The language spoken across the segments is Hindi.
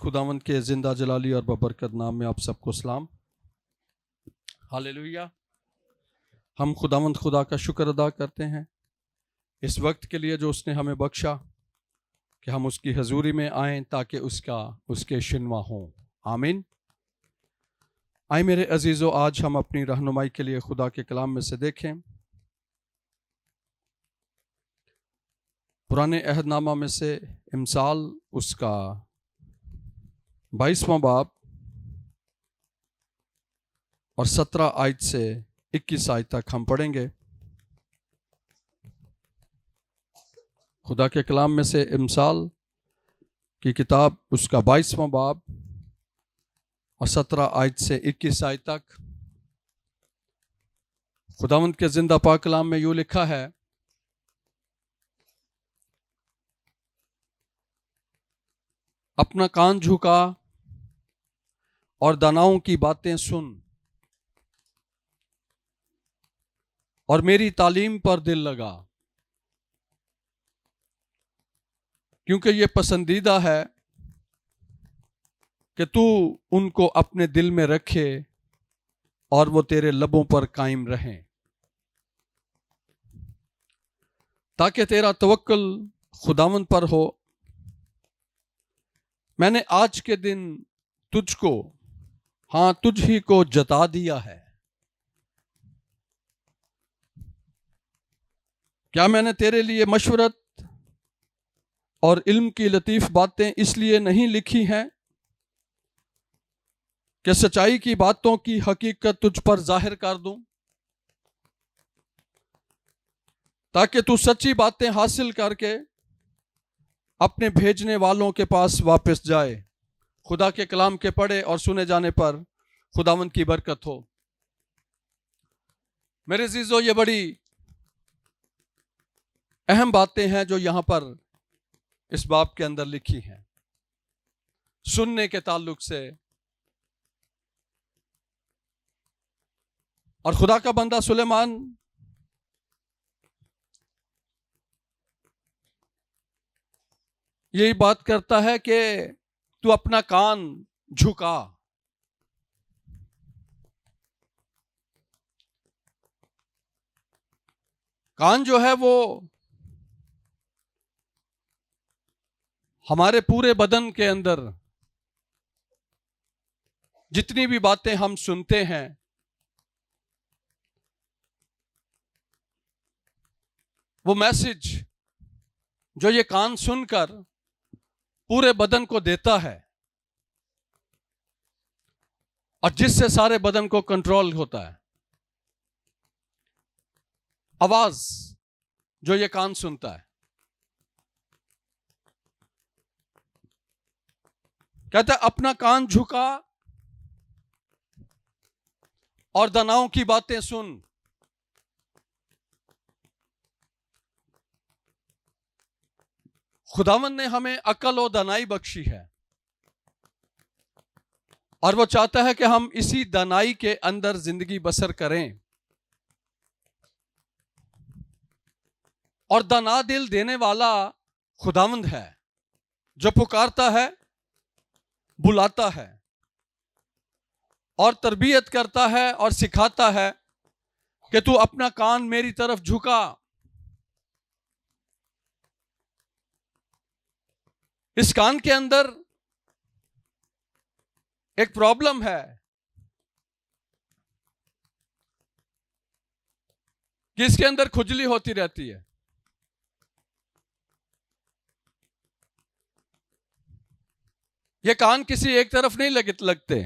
खुदावंद के जिंदा जलाली और बबरकत नाम में आप सबको सलाम। हालेलुया। हम खुदावंद खुदा का शुक्र अदा करते हैं इस वक्त के लिए जो उसने हमें बख्शा कि हम उसकी हजूरी में आएं ताकि उसके शिनवा हों। आमीन। आए मेरे अजीज़ों, आज हम अपनी रहनुमाई के लिए खुदा के कलाम में से देखें पुराने अहदनामा में से इमसाल उसका 22वां बाब और 17 आयत से 21 आयत तक हम पढ़ेंगे। खुदा के कलाम में से इमसाल की किताब उसका 22वां बाब और 17 आयत से 21 आयत तक खुदावंद के जिंदा पाक कलाम में यूं लिखा है, अपना कान झुका और दानाओं की बातें सुन और मेरी तालीम पर दिल लगा, क्योंकि ये पसंदीदा है कि तू उनको अपने दिल में रखे और वो तेरे लबों पर कायम रहें, ताकि तेरा तवक्कुल खुदावंद पर हो। मैंने आज के दिन तुझको, हाँ तुझ ही को जता दिया है। क्या मैंने तेरे लिए मशवरत और इल्म की लतीफ बातें इसलिए नहीं लिखी हैं कि सच्चाई की बातों की हकीकत तुझ पर जाहिर कर दूं, ताकि तू सच्ची बातें हासिल करके अपने भेजने वालों के पास वापस जाए। खुदा के कलाम के पढ़े और सुने जाने पर खुदावंद की बरकत हो। मेरे अजीजों, ये बड़ी अहम बातें हैं जो यहां पर इस बाब के अंदर लिखी हैं सुनने के ताल्लुक से। और खुदा का बंदा सुलेमान यही बात करता है कि तू अपना कान झुका। कान जो है वो हमारे पूरे बदन के अंदर जितनी भी बातें हम सुनते हैं वो मैसेज जो ये कान सुनकर पूरे बदन को देता है और जिससे सारे बदन को कंट्रोल होता है, आवाज जो ये कान सुनता है। कहता है अपना कान झुका और दानाओं की बातें सुन। खुदावंद ने हमें अकल और दानाई बख्शी है और वो चाहता है कि हम इसी दानाई के अंदर जिंदगी बसर करें। और दाना दिल देने वाला खुदावंद है जो पुकारता है, बुलाता है और तरबियत करता है और सिखाता है कि तू अपना कान मेरी तरफ झुका। इस कान के अंदर एक प्रॉब्लम है कि इसके अंदर खुजली होती रहती है। ये कान किसी एक तरफ नहीं लगते,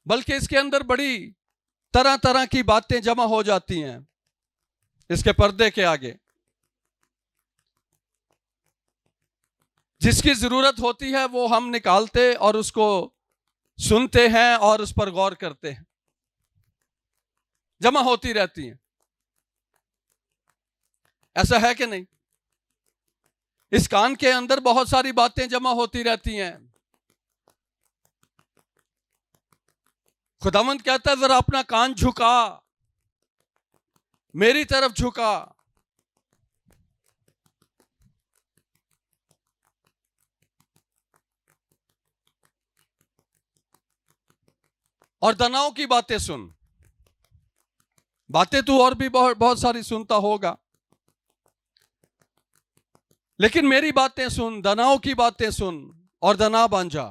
बल्कि इसके अंदर बड़ी तरह तरह की बातें जमा हो जाती हैं इसके पर्दे के आगे। जिसकी जरूरत होती है वो हम निकालते और उसको सुनते हैं और उस पर गौर करते हैं, जमा होती रहती हैं। ऐसा है कि नहीं? इस कान के अंदर बहुत सारी बातें जमा होती रहती हैं। खुदावंद कहता है जरा अपना कान झुका, मेरी तरफ झुका। और दनाओं की बातें सुन। बातें तू और भी बहुत बहुत सारी सुनता होगा, लेकिन मेरी बातें सुन, दनाओं की बातें सुन और दना बन जा।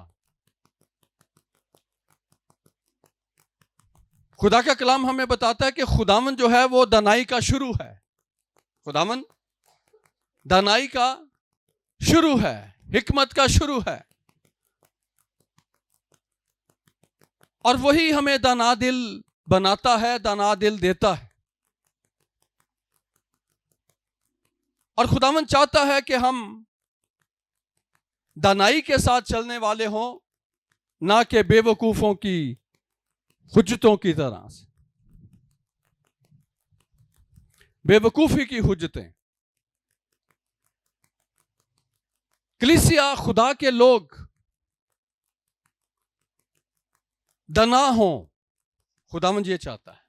खुदा का कलाम हमें बताता है कि खुदावन जो है वो दनाई का शुरू है। खुदावन दनाई का शुरू है, हिकमत का शुरू है, और वही हमें दना दिल बनाता है, दना दिल देता है। और खुदावन चाहता है कि हम दनाई के साथ चलने वाले हों, ना कि बेवकूफों की हुज्जतों की तरह से। बेवकूफी की हुज्जतें। कलीसिया, खुदा के लोग दना हों, खुदावन ये चाहता है।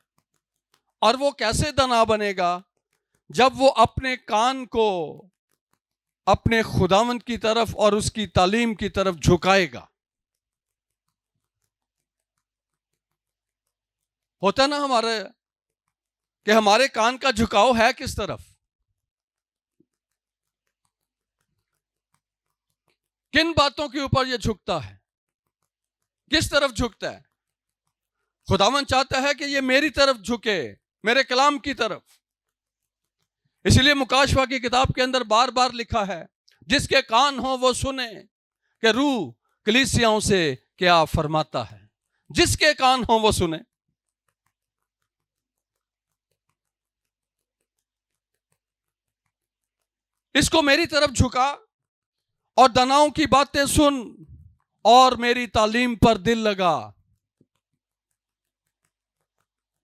और वो कैसे दना बनेगा? जब वो अपने कान को अपने खुदावंद की तरफ और उसकी तालीम की तरफ झुकाएगा। होता ना हमारे कि हमारे कान का झुकाव है किस तरफ? किन बातों के ऊपर ये झुकता है? किस तरफ झुकता है? खुदावंद चाहता है कि ये मेरी तरफ झुके, मेरे कलाम की तरफ। इसलिए मुकाशवा की किताब के अंदर बार बार लिखा है, जिसके कान हो वो सुने कि रूह कलीसियाओं से क्या फरमाता है। जिसके कान हो वो सुने। इसको मेरी तरफ झुका और दनाओं की बातें सुन और मेरी तालीम पर दिल लगा।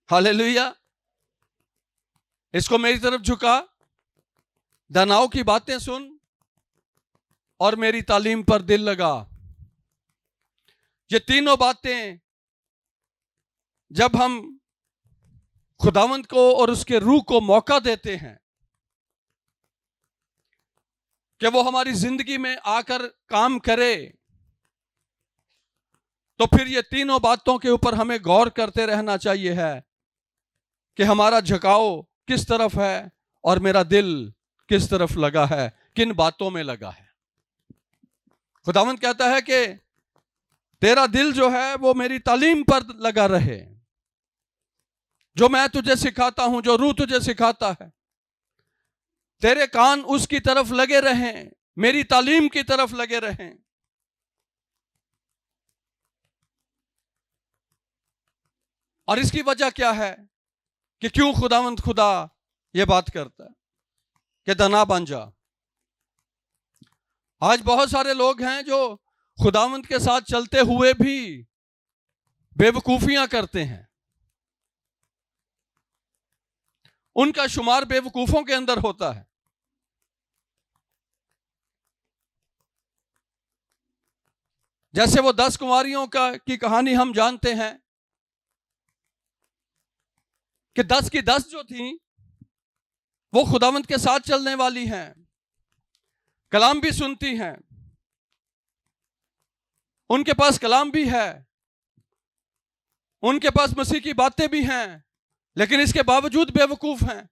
हालेलुया। इसको मेरी तरफ झुका, दनाओं की बातें सुन और मेरी तालीम पर दिल लगा। ये तीनों बातें जब हम खुदावंद को और उसके रूह को मौका देते हैं कि वो हमारी जिंदगी में आकर काम करे, तो फिर ये तीनों बातों के ऊपर हमें गौर करते रहना चाहिए है कि हमारा झुकाव किस तरफ है और मेरा दिल किस तरफ लगा है, किन बातों में लगा है। खुदावंद कहता है कि तेरा दिल जो है वो मेरी तालीम पर लगा रहे। जो मैं तुझे सिखाता हूं, जो रूह तुझे सिखाता है, तेरे कान उसकी तरफ लगे रहें, मेरी तालीम की तरफ लगे रहें। और इसकी वजह क्या है कि क्यों खुदावंद खुदा ये बात करता है कि दना बन जा। आज बहुत सारे लोग हैं जो खुदावंद के साथ चलते हुए भी बेवकूफियां करते हैं। उनका शुमार बेवकूफों के अंदर होता है। जैसे वो 10 कुंवारियों की कहानी हम जानते हैं कि 10 की 10 जो थी वो खुदावंद के साथ चलने वाली हैं, कलाम भी सुनती हैं, उनके पास कलाम भी है, उनके पास मसीह की बातें भी हैं, लेकिन इसके बावजूद बेवकूफ हैं।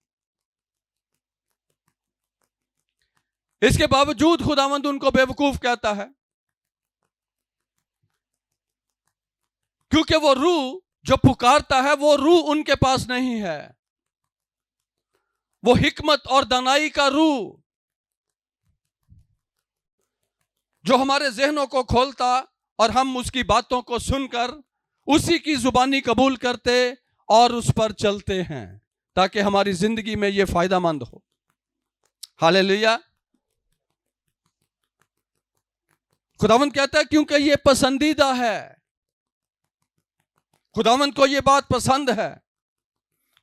इसके बावजूद खुदावंद उनको बेवकूफ कहता है, क्योंकि वो रूह जो पुकारता है वो रूह उनके पास नहीं है। वो हिकमत और दनाई का रूह जो हमारे जहनों को खोलता और हम उसकी बातों को सुनकर उसी की जुबानी कबूल करते और उस पर चलते हैं, ताकि हमारी जिंदगी में यह फायदामंद हो। हालेलुया। खुदावंद कहता है क्योंकि ये पसंदीदा है। खुदावंद को ये बात पसंद है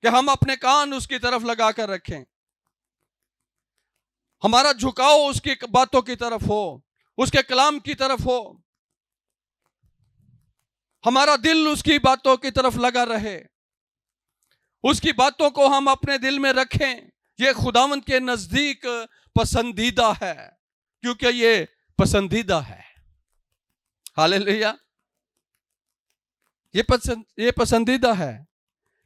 कि हम अपने कान उसकी तरफ लगा कर रखें, हमारा झुकाव उसकी बातों की तरफ हो, उसके कलाम की तरफ हो, हमारा दिल उसकी बातों की तरफ लगा रहे, उसकी बातों को हम अपने दिल में रखें। ये खुदावंद के नजदीक पसंदीदा है, क्योंकि ये पसंदीदा है। हालेलुया। ये पसंदीदा है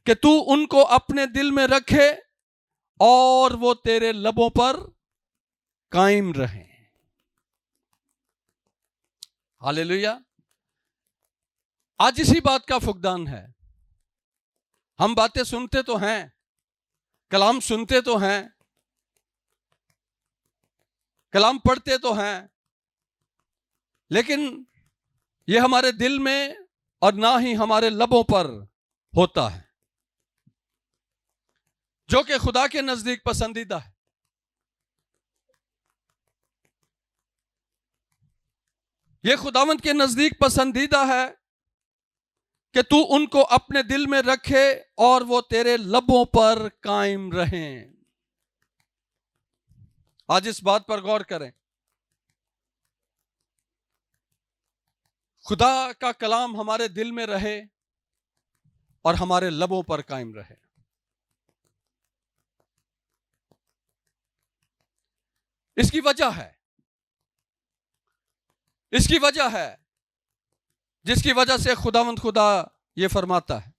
कि तू उनको अपने दिल में रखे और वो तेरे लबों पर कायम रहे। हालेलुया। आज इसी बात का फुकदान है। हम बातें सुनते तो हैं, कलाम सुनते तो हैं, कलाम पढ़ते तो हैं, लेकिन ये हमारे दिल में और ना ही हमारे लबों पर होता है, जो कि खुदा के नजदीक पसंदीदा है। ये खुदावंद के नजदीक पसंदीदा है कि तू उनको अपने दिल में रखे और वो तेरे लबों पर कायम रहें। आज इस बात पर गौर करें। खुदा का कलाम हमारे दिल में रहे और हमारे लबों पर कायम रहे। इसकी वजह है जिसकी वजह से खुदावंद खुदा ये फरमाता है,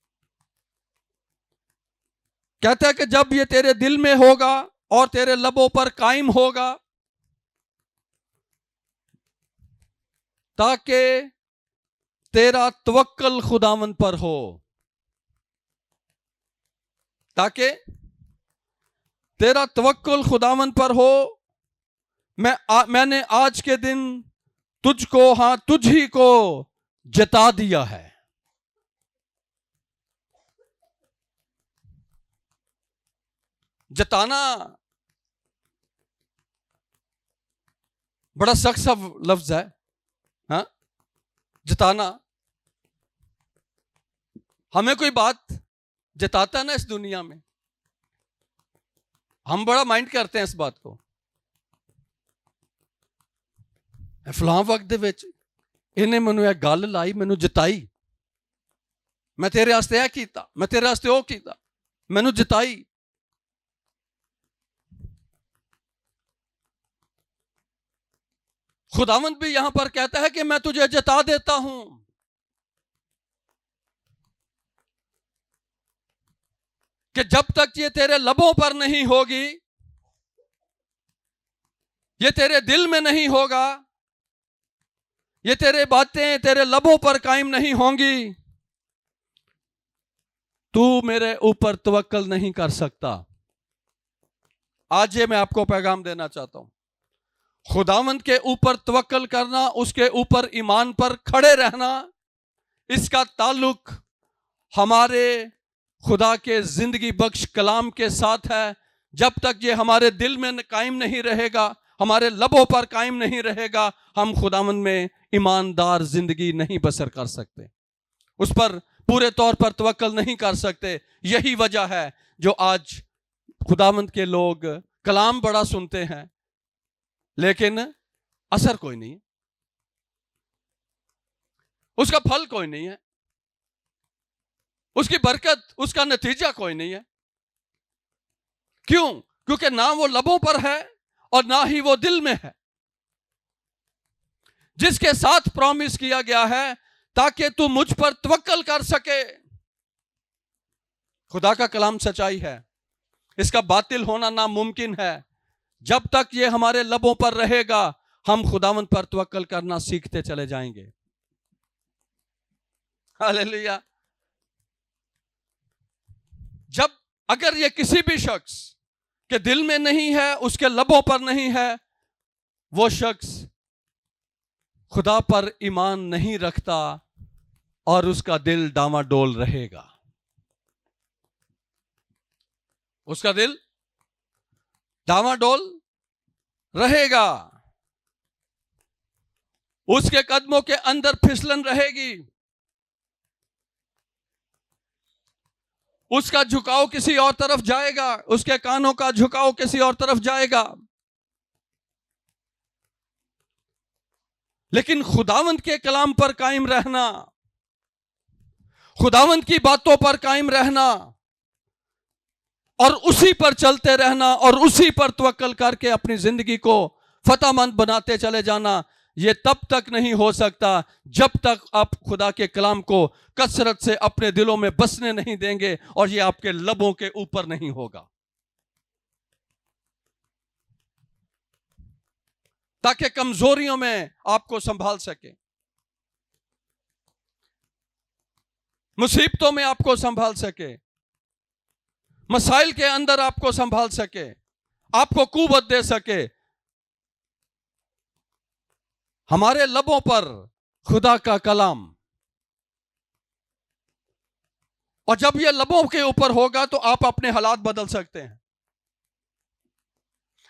कहता है कि जब ये तेरे दिल में होगा और तेरे लबों पर कायम होगा, ताकि तेरा तवक्कल खुदावंद पर हो, ताकि तेरा तवक्कुल खुदावंद पर हो। मैंने आज के दिन तुझको, हां तुझ ही को जता दिया है। जताना बड़ा सख्त सा लफ्ज है। हाँ, जताना। हमें कोई बात जताता ना इस दुनिया में, हम बड़ा माइंड करते हैं इस बात को। फलां वक्त दे विच इन्हें मैनू यह गल लाई, मैनू जताई, मैं तेरे वास्ते यह कीता, मैं तेरे वास्ते वो कीता, मैनू जताई। खुदावंद भी यहां पर कहता है कि मैं तुझे जता देता हूं। कि जब तक ये तेरे लबों पर नहीं होगी, ये तेरे दिल में नहीं होगा, ये तेरे बातें तेरे लबों पर कायम नहीं होंगी, तू मेरे ऊपर तवक्कल नहीं कर सकता। आज ये मैं आपको पैगाम देना चाहता हूं। खुदावंद के ऊपर तवक्कल करना, उसके ऊपर ईमान पर खड़े रहना, इसका ताल्लुक हमारे खुदा के जिंदगी बख्श कलाम के साथ है। जब तक ये हमारे दिल में कायम नहीं रहेगा, हमारे लबों पर कायम नहीं रहेगा, हम खुदावंद में ईमानदार जिंदगी नहीं बसर कर सकते, उस पर पूरे तौर पर तवक्कल नहीं कर सकते। यही वजह है जो आज खुदावंद के लोग कलाम बड़ा सुनते हैं, लेकिन असर कोई नहीं है, उसका फल कोई नहीं है, उसकी बरकत, उसका नतीजा कोई नहीं है। क्यों? क्योंकि ना वो लबों पर है और ना ही वो दिल में है। जिसके साथ प्रॉमिस किया गया है ताकि तू मुझ पर तवक्कल कर सके। खुदा का कलाम सच्चाई है, इसका बातिल होना नामुमकिन है। जब तक ये हमारे लबों पर रहेगा, हम खुदावंद पर तवक्कल करना सीखते चले जाएंगे। हालेलुया। जब अगर ये किसी भी शख्स के दिल में नहीं है, उसके लबों पर नहीं है, वो शख्स खुदा पर ईमान नहीं रखता और उसका दिल डामाडोल रहेगा। उसका दिल डामाडोल रहेगा, उसके कदमों के अंदर फिसलन रहेगी, उसका झुकाव किसी और तरफ जाएगा, उसके कानों का झुकाव किसी और तरफ जाएगा। लेकिन खुदावंद के कलाम पर कायम रहना, खुदावंद की बातों पर कायम रहना और उसी पर चलते रहना और उसी पर तवक्कल करके अपनी जिंदगी को फतहमंद बनाते चले जाना, ये तब तक नहीं हो सकता जब तक आप खुदा के कलाम को कसरत से अपने दिलों में बसने नहीं देंगे और ये आपके लबों के ऊपर नहीं होगा, ताकि कमजोरियों में आपको संभाल सके, मुसीबतों में आपको संभाल सके, मसाइल के अंदर आपको संभाल सके, आपको कुव्वत दे सके। हमारे लबों पर खुदा का कलाम, और जब यह लबों के ऊपर होगा तो आप अपने हालात बदल सकते हैं,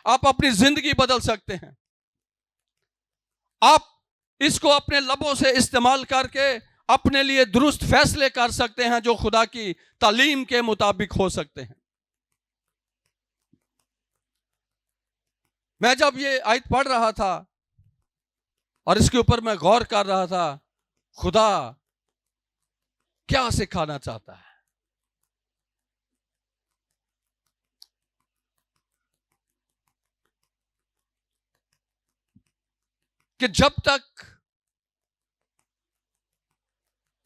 आप अपनी जिंदगी बदल सकते हैं। आप इसको अपने लबों से इस्तेमाल करके अपने लिए दुरुस्त फैसले कर सकते हैं जो खुदा की तालीम के मुताबिक हो सकते हैं। मैं जब ये आयत पढ़ रहा था और इसके ऊपर मैं गौर कर रहा था, खुदा क्या सिखाना चाहता है। कि जब तक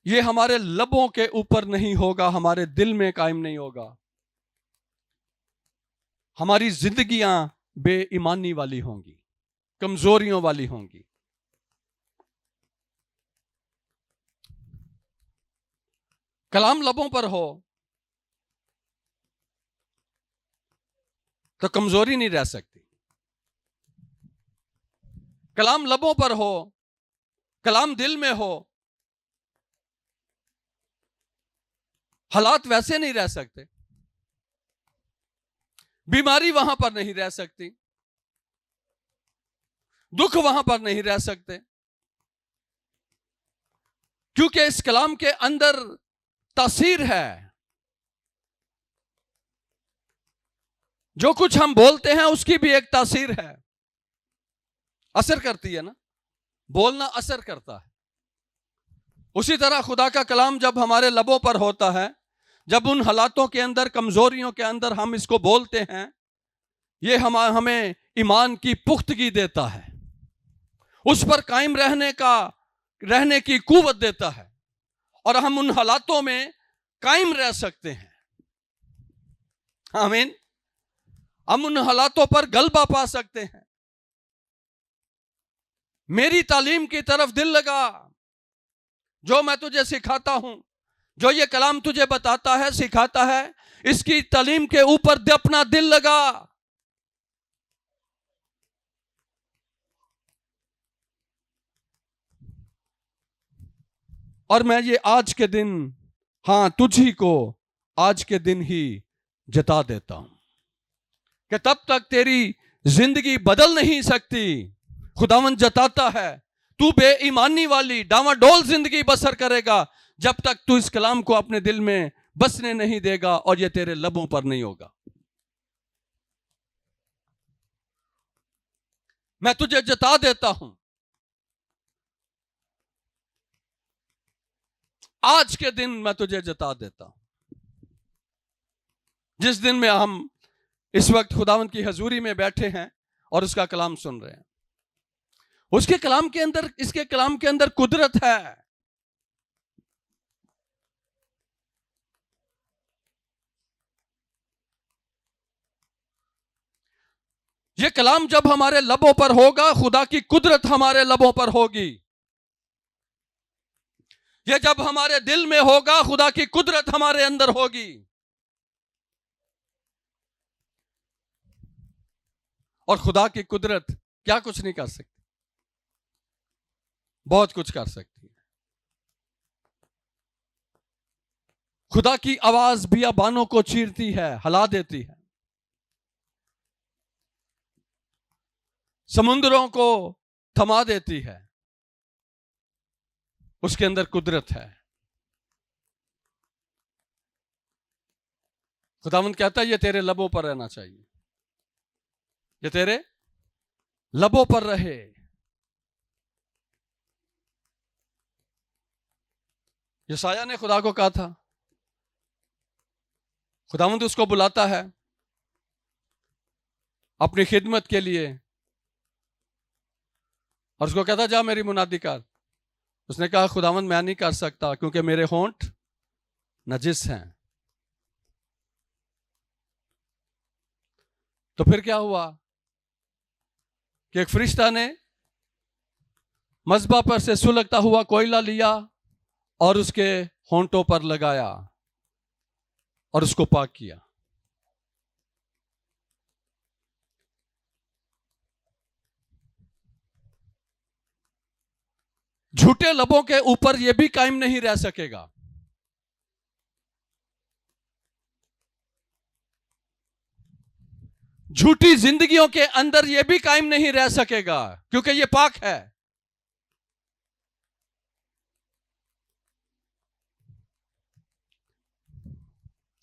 ये हमारे लबों के ऊपर नहीं होगा, हमारे दिल में कायम नहीं होगा, हमारी जिंदगियां बेईमानी वाली होंगी, कमजोरियों वाली होंगी। कलाम लबों पर हो तो कमजोरी नहीं रह सकती। कलाम लबों पर हो, कलाम दिल में हो, हालात वैसे नहीं रह सकते, बीमारी वहां पर नहीं रह सकती, दुख वहां पर नहीं रह सकते, क्योंकि इस कलाम के अंदर तासीर है। जो कुछ हम बोलते हैं उसकी भी एक तासीर है, असर करती है ना, बोलना असर करता है। उसी तरह खुदा का कलाम जब हमारे लबों पर होता है, जब उन हालातों के अंदर, कमजोरियों के अंदर हम इसको बोलते हैं, ये हमें ईमान की पुख्तगी देता है, उस पर कायम रहने की कुव्वत देता है, और हम उन हालातों में कायम रह सकते हैं। आमीन। हम उन हालातों पर गलबा पा सकते हैं। मेरी तालीम की तरफ दिल लगा, जो मैं तुझे सिखाता हूं, जो ये कलाम तुझे बताता है, सिखाता है, इसकी तालीम के ऊपर अपना दिल लगा। और मैं ये आज के दिन, हां तुझी को आज के दिन ही जता देता हूं कि तब तक तेरी जिंदगी बदल नहीं सकती। खुदावन जताता है, तू बेईमानी वाली डावाडोल जिंदगी बसर करेगा जब तक तू इस कलाम को अपने दिल में बसने नहीं देगा और ये तेरे लबों पर नहीं होगा। मैं तुझे जता देता हूं, आज के दिन मैं तुझे जता देता हूं। जिस दिन में हम इस वक्त खुदावन की हजूरी में बैठे हैं और उसका कलाम सुन रहे हैं, उसके कलाम के अंदर, इसके कलाम के अंदर कुदरत है। ये कलाम जब हमारे लबों पर होगा, खुदा की कुदरत हमारे लबों पर होगी। ये जब हमारे दिल में होगा, खुदा की कुदरत हमारे अंदर होगी। और खुदा की कुदरत क्या कुछ नहीं कर सकती, बहुत कुछ कर सकती है। खुदा की आवाज बियाबानों को चीरती है, हिला देती है, समुद्रों को थमा देती है। उसके अंदर कुदरत है। खुदावंद कहता है ये तेरे लबों पर रहना चाहिए, ये तेरे लबों पर रहे। यशायाह ने खुदा को कहा था, खुदावंद उसको बुलाता है अपनी खिदमत के लिए, और उसको कहता जा मेरी मुनादी कर। उसने कहा खुदावंद मैं नहीं कर सकता क्योंकि मेरे होंठ नजिस हैं। तो फिर क्या हुआ कि एक फरिश्ता ने मज़बा पर से सुलगता हुआ कोयला लिया और उसके होंठों पर लगाया और उसको पाक किया। झूठे लबों के ऊपर यह भी कायम नहीं रह सकेगा। झूठी जिंदगियों के अंदर यह भी कायम नहीं रह सकेगा क्योंकि यह पाक है।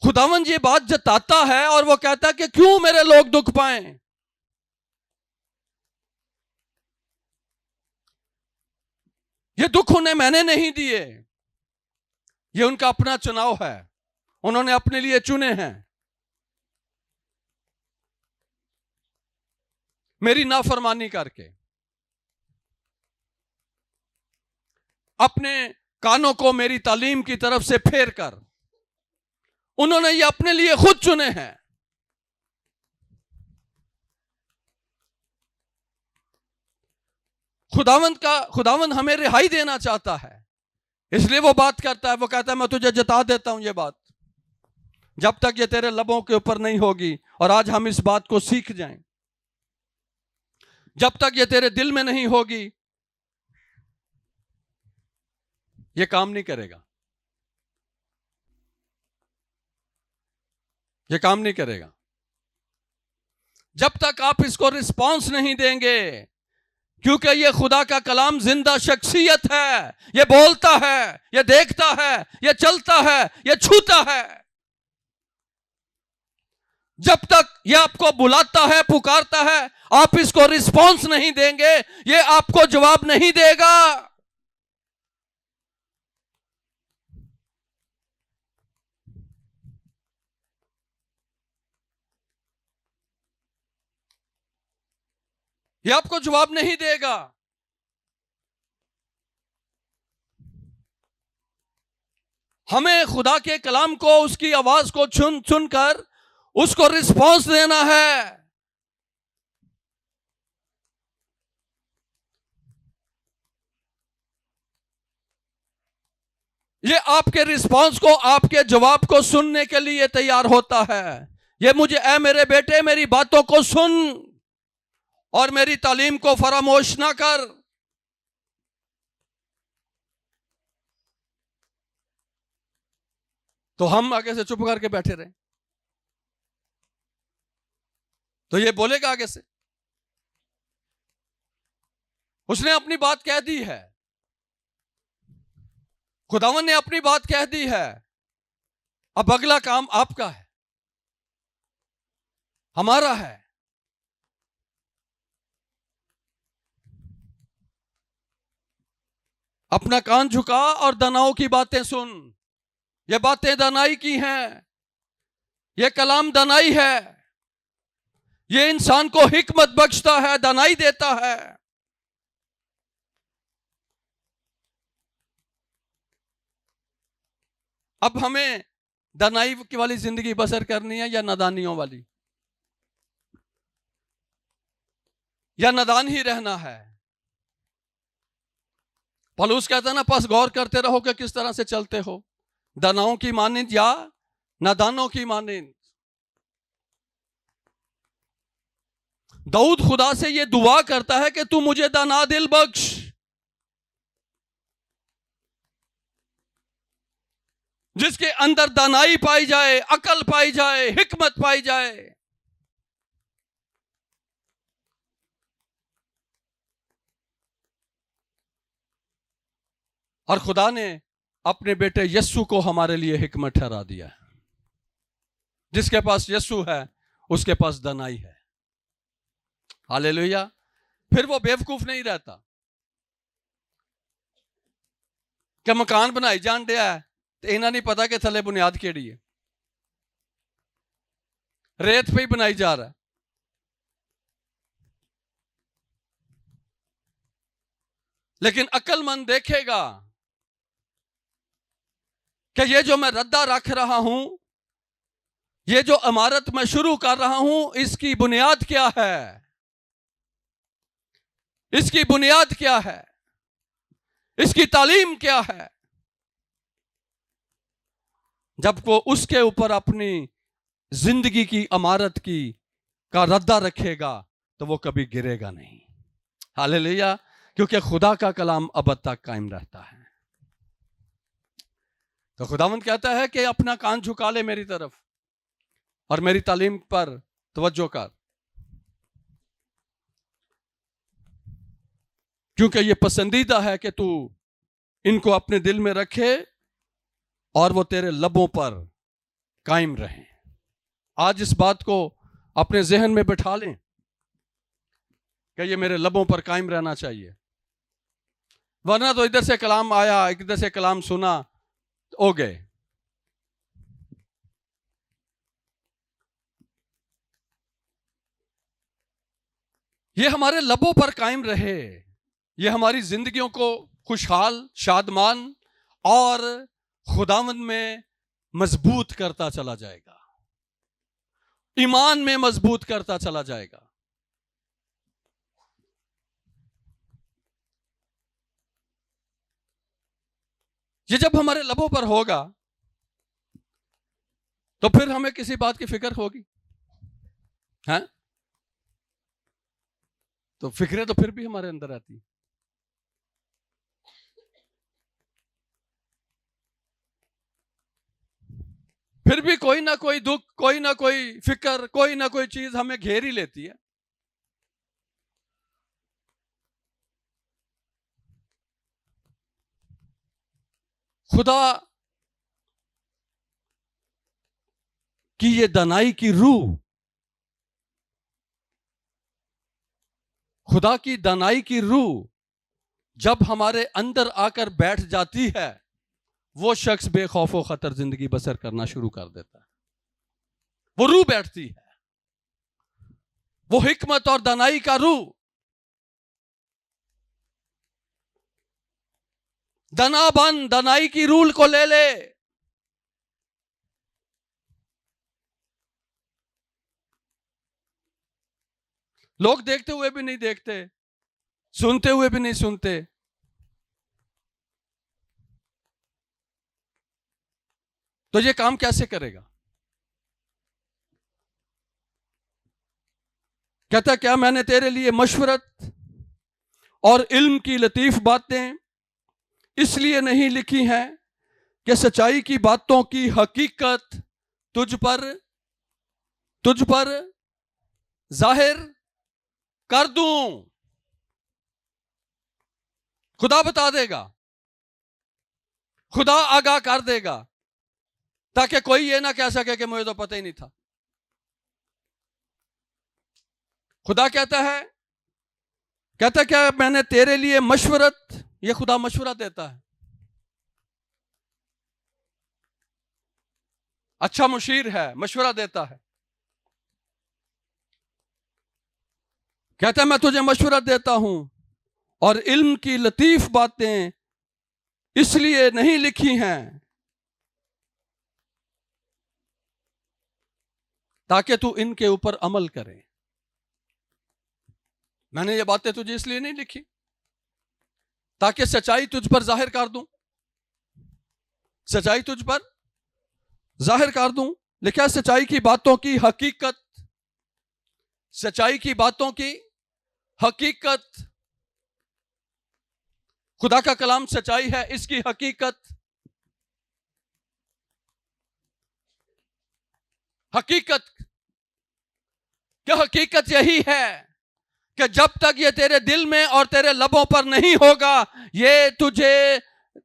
खुदावंद ये बात जताता है और वो कहता है कि क्यों मेरे लोग दुख पाएं। ये दुख उन्हें मैंने नहीं दिए, ये उनका अपना चुनाव है, उन्होंने अपने लिए चुने हैं मेरी नाफरमानी करके। अपने कानों को मेरी तालीम की तरफ से फेर कर उन्होंने ये अपने लिए खुद चुने हैं। खुदावंद हमें रिहाई देना चाहता है, इसलिए वो बात करता है। वो कहता है मैं तुझे जता देता हूं ये बात, जब तक ये तेरे लबों के ऊपर नहीं होगी। और आज हम इस बात को सीख जाएं, जब तक ये तेरे दिल में नहीं होगी ये काम नहीं करेगा, ये काम नहीं करेगा। जब तक आप इसको रिस्पॉन्स नहीं देंगे, क्योंकि ये खुदा का कलाम जिंदा शख्सियत है, ये बोलता है, ये देखता है, ये चलता है, ये छूता है। जब तक ये आपको बुलाता है, पुकारता है, आप इसको रिस्पॉन्स नहीं देंगे, ये आपको जवाब नहीं देगा। ये आपको जवाब नहीं देगा। हमें खुदा के कलाम को, उसकी आवाज को सुन सुनकर उसको रिस्पॉन्स देना है। ये आपके रिस्पॉन्स को, आपके जवाब को सुनने के लिए तैयार होता है। ये मुझे, ऐ मेरे बेटे मेरी बातों को सुन और मेरी तालीम को फरामोश ना कर। तो हम आगे से चुप करके बैठे रहे तो ये बोलेगा आगे से। उसने अपनी बात कह दी है, खुदावन ने अपनी बात कह दी है। अब अगला काम आपका है, हमारा है। अपना कान झुका और दानाओं की बातें सुन। ये बातें दानाई की हैं, ये कलाम दानाई है, ये इंसान को हिकमत बख्शता है, दानाई देता है। अब हमें दानाई वाली जिंदगी बसर करनी है या नादानियों वाली, या नादान ही रहना है। पौलुस कहता है ना, बस गौर करते रहो कि किस तरह से चलते हो, दानाओं की मानिंद या नादानों की मानिंद। दाऊद खुदा से ये दुआ करता है कि तू मुझे दाना दिल बख्श, जिसके अंदर दानाई पाई जाए, अकल पाई जाए, हिकमत पाई जाए। और खुदा ने अपने बेटे यस्सु को हमारे लिए हिकमत ठहरा दिया है। जिसके पास यस्सु है उसके पास दानाई है। हालेलुया। फिर वो बेवकूफ नहीं रहता कि मकान बनाई जान दिया है तो इन्हें नहीं पता कि थले बुनियाद केड़ी है, रेत पे ही बनाई जा रहा है। लेकिन अक्लमंद देखेगा कि ये जो मैं रद्दा रख रहा हूं, ये जो इमारत मैं शुरू कर रहा हूं, इसकी बुनियाद क्या है, इसकी बुनियाद क्या है, इसकी तालीम क्या है। जब वो उसके ऊपर अपनी जिंदगी की इमारत की का रद्दा रखेगा तो वो कभी गिरेगा नहीं। हालेलुया, क्योंकि खुदा का कलाम अब तक कायम रहता है। तो खुदावंद कहता है कि अपना कान झुका ले मेरी तरफ और मेरी तालीम पर तवज्जो कर, क्योंकि ये पसंदीदा है कि तू इनको अपने दिल में रखे और वो तेरे लबों पर कायम रहें। आज इस बात को अपने जहन में बिठा लें कि ये मेरे लबों पर कायम रहना चाहिए, वरना तो इधर से कलाम आया, इधर से कलाम सुना, हो गए। ये हमारे लबों पर कायम रहे, ये हमारी जिंदगियों को खुशहाल, शादमान और खुदावंद में मजबूत करता चला जाएगा, ईमान में मजबूत करता चला जाएगा। ये जब हमारे लबों पर होगा तो फिर हमें किसी बात की फिक्र होगी, हैं? तो फिक्रें तो फिर भी हमारे अंदर आती है। फिर भी कोई ना कोई दुख, कोई ना कोई फिक्र, कोई ना कोई चीज हमें घेर ही लेती है। खुदा की ये दानाई की रूह, खुदा की दानाई की रूह जब हमारे अंदर आकर बैठ जाती है, वो शख्स बेखौफो खतर जिंदगी बसर करना शुरू कर देता है। वो रूह बैठती है, वो हिकमत और दानाई का रूह। दनाबन दानाई की रूल को ले ले, लोग देखते हुए भी नहीं देखते, सुनते हुए भी नहीं सुनते, तो ये काम कैसे करेगा? कहता क्या मैंने तेरे लिए मशवरत और इल्म की लतीफ बातें इसलिए नहीं लिखी हैं कि सच्चाई की बातों की हकीकत तुझ पर जाहिर कर दूं। खुदा बता देगा, खुदा आगाह कर देगा, ताकि कोई ये ना कह सके कि मुझे तो पता ही नहीं था। खुदा कहता है क्या मैंने तेरे लिए मशवरत, ये खुदा मशवरा देता है, अच्छा मुशीर है, मशवरा देता है। कहता है मैं तुझे मशवरा देता हूं और इल्म की लतीफ बातें इसलिए नहीं लिखी हैं ताकि तू इनके ऊपर अमल करे। मैंने ये बातें तुझे इसलिए नहीं लिखी ताकि सच्चाई तुझ पर जाहिर कर दूं, सच्चाई तुझ पर जाहिर कर दूं। लिखा सच्चाई की बातों की हकीकत, सच्चाई की बातों की हकीकत। खुदा का कलाम सच्चाई है, इसकी हकीकत, हकीकत क्या हकीकत यही है कि जब तक ये तेरे दिल में और तेरे लबों पर नहीं होगा, ये तुझे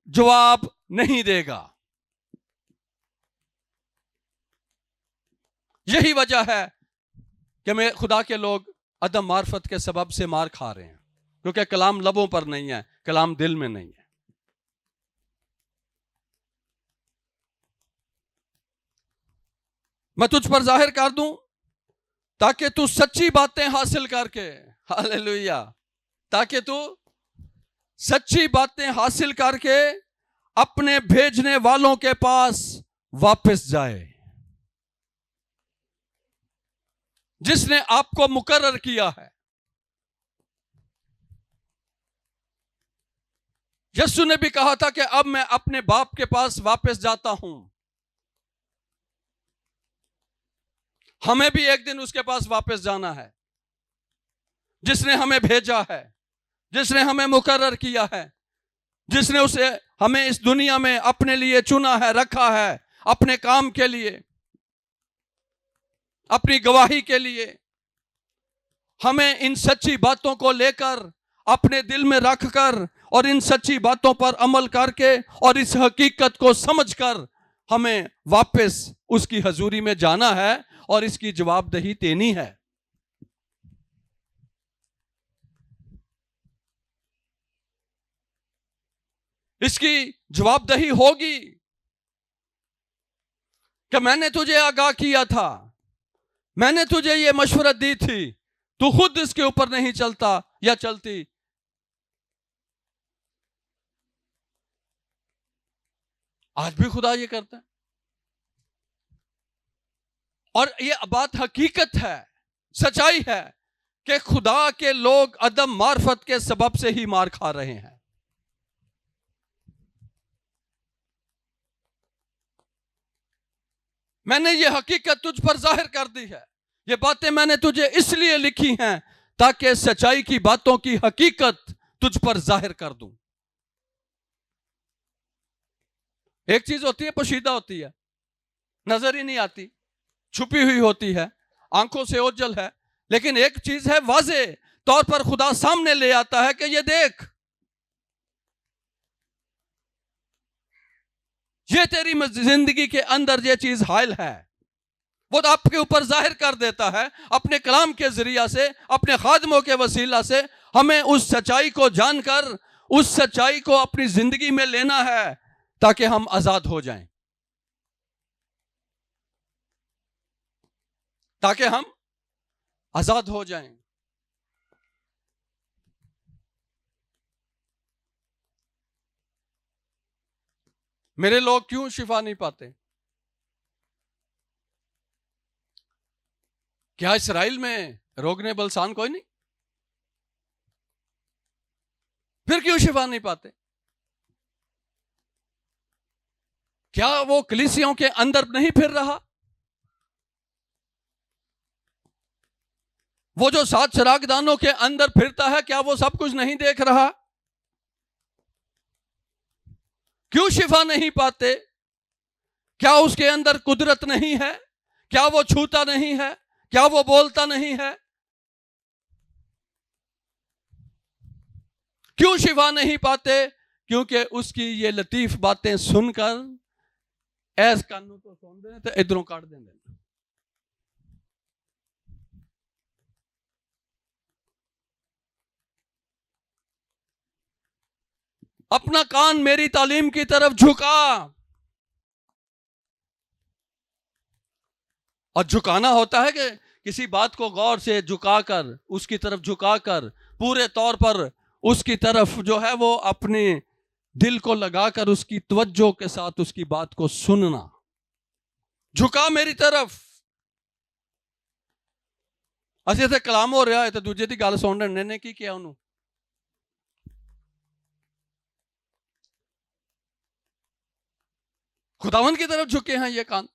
जवाब नहीं देगा। यही वजह है कि मैं खुदा के लोग अदम मार्फत के सबब से मार खा रहे हैं, क्योंकि कलाम लबों पर नहीं है, कलाम दिल में नहीं है। मैं तुझ पर जाहिर कर दूं ताकि तू सच्ची बातें हासिल करके, हालेलुया, ताकि तू सच्ची बातें हासिल करके अपने भेजने वालों के पास वापस जाए, जिसने आपको मुकर्रर किया है। यीशु ने भी कहा था कि अब मैं अपने बाप के पास वापस जाता हूं। हमें भी एक दिन उसके पास वापस जाना है, जिसने हमें भेजा है, जिसने हमें मुकर्रर किया है, जिसने उसे हमें इस दुनिया में अपने लिए चुना है, रखा है, अपने काम के लिए, अपनी गवाही के लिए। हमें इन सच्ची बातों को लेकर अपने दिल में रखकर और इन सच्ची बातों पर अमल करके और इस हकीकत को समझकर हमें वापस उसकी हजूरी में जाना है और इसकी जवाबदेही देनी है। इसकी जवाबदेही होगी कि मैंने तुझे आगाह किया था, मैंने तुझे ये मशवरत दी थी, तू खुद इसके ऊपर नहीं चलता या चलती। आज भी खुदा ये करता है और ये बात हकीकत है, सच्चाई है कि खुदा के लोग अदम मार्फत के सबब से ही मार खा रहे हैं। मैंने ये हकीकत तुझ पर जाहिर कर दी है। ये बातें मैंने तुझे इसलिए लिखी हैं ताकि सच्चाई की बातों की हकीकत तुझ पर जाहिर कर दूं। एक चीज होती है पोशीदा होती है, नजर ही नहीं आती, छुपी हुई होती है, आंखों से ओझल है। लेकिन एक चीज है वाजे तौर पर खुदा सामने ले आता है कि ये देख, ये तेरी जिंदगी के अंदर ये चीज हायल है। वो तो आपके ऊपर जाहिर कर देता है अपने कलाम के जरिया से, अपने खादमों के वसीला से। हमें उस सच्चाई को जानकर उस सच्चाई को अपनी जिंदगी में लेना है ताकि हम आजाद हो जाएं, ताकि हम आजाद हो जाएं। मेरे लोग क्यों शिफा नहीं पाते? क्या इस्राइल में रोगने बलसान कोई नहीं? फिर क्यों शिफा नहीं पाते? क्या वो कलीसियों के अंदर नहीं फिर रहा? वो जो 7 चिरागदानों के अंदर फिरता है, क्या वो सब कुछ नहीं देख रहा? क्यों शिफा नहीं पाते? क्या उसके अंदर कुदरत नहीं है? क्या वो छूता नहीं है? क्या वो बोलता नहीं है? क्यों शिफा नहीं पाते? क्योंकि उसकी ये लतीफ बातें सुनकर ऐस कानू तो सुन दे तो इधरों काट देंगे। अपना कान मेरी तालीम की तरफ झुका। और झुकाना होता है कि किसी बात को गौर से झुकाकर, उसकी तरफ झुकाकर, पूरे तौर पर उसकी तरफ जो है वो अपने दिल को लगाकर उसकी तवज्जो के साथ उसकी बात को सुनना। झुका मेरी तरफ। ਅਸੀਂ ਇੱਥੇ ਕਲਾਮ ਹੋ ਰਿਹਾ ਹੈ ਤੇ ਦੂਜੇ ਦੀ ਗੱਲ ਸੁਣ ਰਹੇ ਨੇ, ਕੀ ਕਿਹਾ ਉਹਨੂੰ? खुदावंद की तरफ झुके हैं ये कान।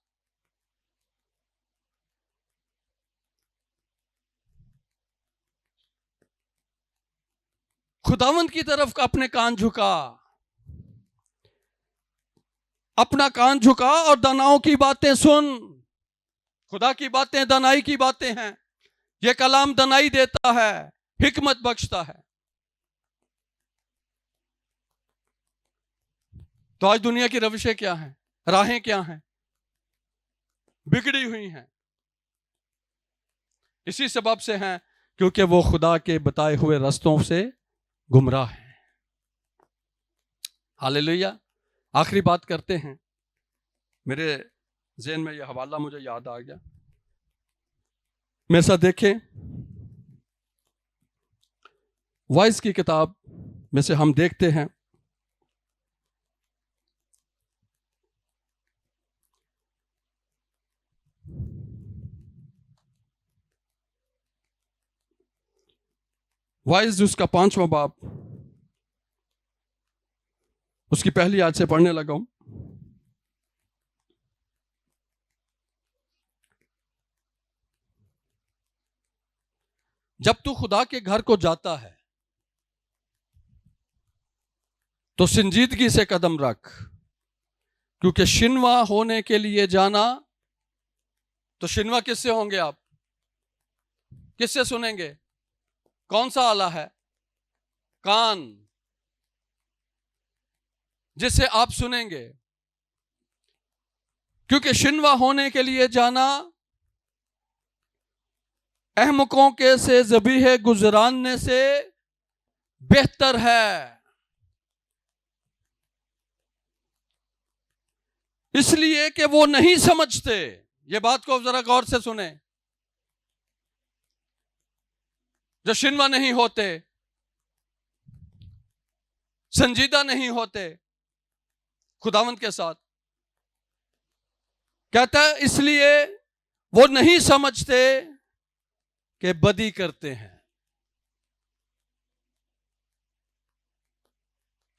खुदावंद की तरफ अपने कान झुका, अपना कान झुका और दानाओं की बातें सुन। खुदा की बातें दानाई की बातें हैं। ये कलाम दानाई देता है, हिकमत बख्शता है। तो आज दुनिया की रविशें क्या हैं, राहें क्या हैं? बिगड़ी हुई हैं। इसी सबब से हैं क्योंकि वो खुदा के बताए हुए रास्तों से गुमराह हैं। हालेलुया। आखिरी बात करते हैं। मेरे ज़हन में यह हवाला मुझे याद आ गया। मेरे साथ देखें वाइस की किताब में से हम देखते हैं वाइज उसका 5वां बाब, उसकी पहली आयत से पढ़ने लगा हूं। जब तू खुदा के घर को जाता है तो संजीदगी से कदम रख, क्योंकि शिनवा होने के लिए जाना, तो शिनवा किससे होंगे आप? किससे सुनेंगे? कौन सा आला है? कान, जिससे आप सुनेंगे। क्योंकि शिनवा होने के लिए जाना अहमकों के से ज़बीह गुजरानने से बेहतर है। इसलिए कि वो नहीं समझते। ये बात को जरा गौर से सुने। जो शिनवा नहीं होते, संजीदा नहीं होते खुदावंद के साथ, कहता है इसलिए वो नहीं समझते कि बदी करते हैं।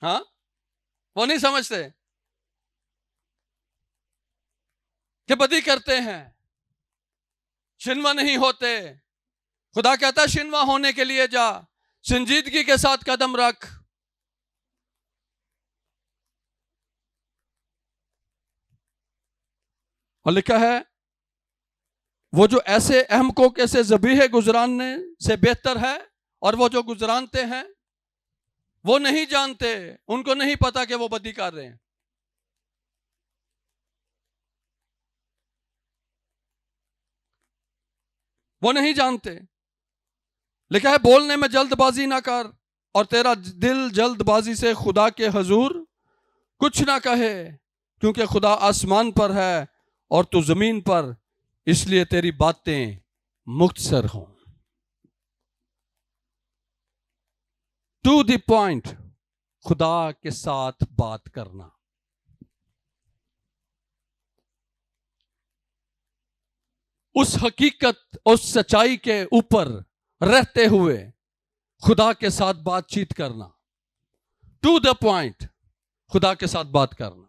हाँ, वो नहीं समझते कि बदी करते हैं, शिनवा नहीं होते। खुदा कहता है शिनवा होने के लिए जा, संजीदगी के साथ कदम रख। और लिखा है वो जो ऐसे अहमकों के से ज़बीह गुजरानने से बेहतर है, और वो जो गुजरानते हैं वो नहीं जानते, उनको नहीं पता कि वो बदी कर रहे हैं। वो नहीं जानते। लिखा है बोलने में जल्दबाजी ना कर, और तेरा दिल जल्दबाजी से खुदा के हजूर कुछ ना कहे, क्योंकि खुदा आसमान पर है और तू जमीन पर, इसलिए तेरी बातें मुख्तसर हों। टू द पॉइंट, खुदा के साथ बात करना। उस हकीकत, उस सच्चाई के ऊपर रहते हुए खुदा के साथ बातचीत करना। टू द पॉइंट, खुदा के साथ बात करना।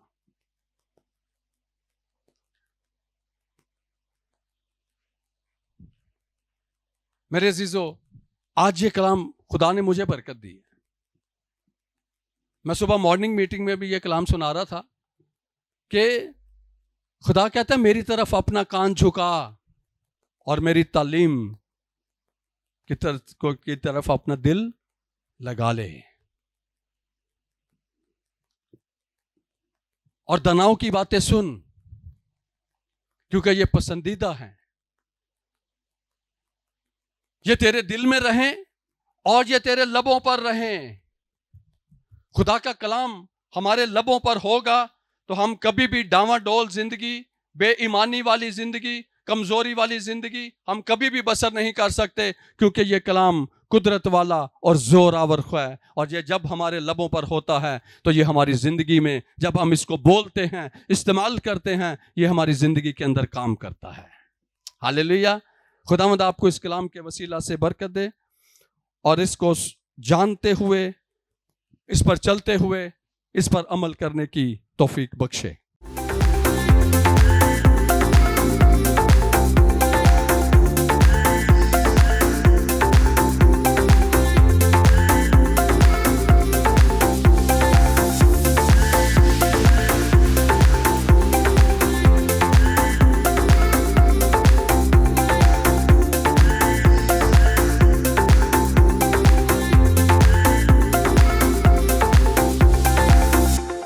मेरे अजीजों, आज ये कलाम खुदा ने मुझे बरकत दी है। मैं सुबह मॉर्निंग मीटिंग में भी ये कलाम सुना रहा था कि खुदा कहता है मेरी तरफ अपना कान झुका और मेरी तालीम की तरफ अपना दिल लगा ले, और दनाव की बातें सुन, क्योंकि ये पसंदीदा हैं। ये तेरे दिल में रहें और ये तेरे लबों पर रहें। खुदा का कलाम हमारे लबों पर होगा तो हम कभी भी डावाडोल जिंदगी, बेईमानी वाली जिंदगी, कमजोरी वाली जिंदगी हम कभी भी बसर नहीं कर सकते, क्योंकि ये कलाम कुदरत वाला और जोरावर है। और ये जब हमारे लबों पर होता है तो ये हमारी जिंदगी में, जब हम इसको बोलते हैं, इस्तेमाल करते हैं, ये हमारी जिंदगी के अंदर काम करता है। हालेलुया। खुदावंद आपको इस कलाम के वसीला से बरकत दे, और इसको जानते हुए, इस पर चलते हुए, इस पर अमल करने की तौफीक बख्शे।